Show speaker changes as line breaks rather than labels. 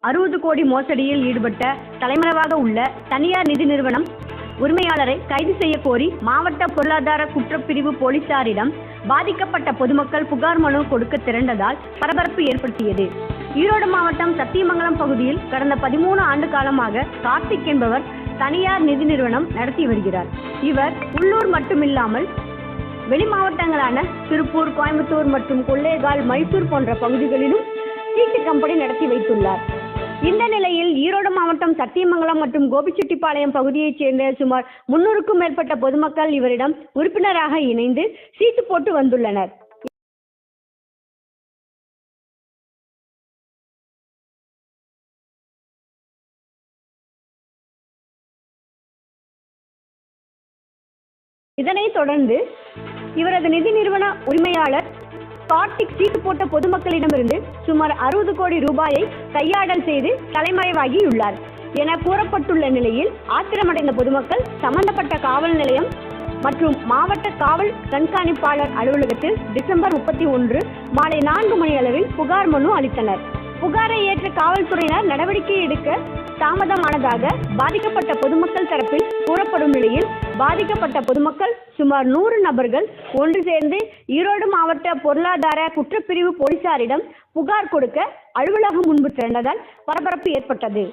60 கோடி மோசடியில் ஈடுபட்ட தலைமறைவாக உள்ள தனியார் நிதி நிறுவனம் உரிமையாளரை கைது செய்ய கோரி மாவட்ட பொருளாதார குற்றப்பிரிவு போலீசாரிடம் பாதிக்கப்பட்ட பொதுமக்கள் புகார் மனு கொடுக்க திரண்டதால் பரபரப்பு ஏற்படுத்தியது. ஈரோடு மாவட்டம் சத்தியமங்கலம் பகுதியில் கடந்த 13 ஆண்டு காலமாக கார்த்திக் என்பவர் தனியார் நிதி நிறுவனம் நடத்தி வருகிறார். இவர் உள்ளூர் மட்டுமில்லாமல் வெளி மாவட்டங்களான திருப்பூர், கோயம்புத்தூர் மற்றும் கொள்ளேகால், மைசூர் போன்ற பகுதிகளிலும் சீட்டு கம்பெனி நடத்தி வைத்துள்ளார். இந்த நிலையில் ஈரோடு மாவட்டம் சத்தியமங்கலம் மற்றும் கோபிச்செட்டிப்பாளையம் பகுதியைச் சேர்ந்த சுமார் 300க்கும் மேற்பட்ட பொதுமக்கள் இவரிடம் உறுப்பினராக இணைந்து சீட்டு போட்டு வந்துள்ளனர். இதனைத் தொடர்ந்து இவரது நிதி நிறுவன உரிமையாளர் கார்த்திக் சீட்டு போட்ட பொதுமக்களிடமிருந்து சுமார் 60 கோடி ரூபாயை கையாடல் செய்து தலைமறைவாகியுள்ளார் என கூறப்பட்டுள்ள நிலையில் ஆத்திரமடைந்த பொதுமக்கள் சம்பந்தப்பட்ட காவல் நிலையம் மற்றும் மாவட்ட காவல் கண்காணிப்பாளர் அலுவலகத்தில் டிசம்பர் 31 மாலை 4 மணி அளவில் புகார் மனு அளித்தனர். புகாரை ஏற்ற காவல்துறையினர் நடவடிக்கை எடுக்க தாமதமானதாக பாதிக்கப்பட்ட பொதுமக்கள் தரப்பில் கூறப்படும் நிலையில் பாதிக்கப்பட்ட பொதுமக்கள் சுமார் 100 நபர்கள் ஒன்று சேர்ந்து ஈரோடு மாவட்ட பொருளாதார குற்றப்பிரிவு போலீசாரிடம் புகார் கொடுக்க அலுவலகம் முன்பு திரண்டதால் பரபரப்பு ஏற்பட்டது.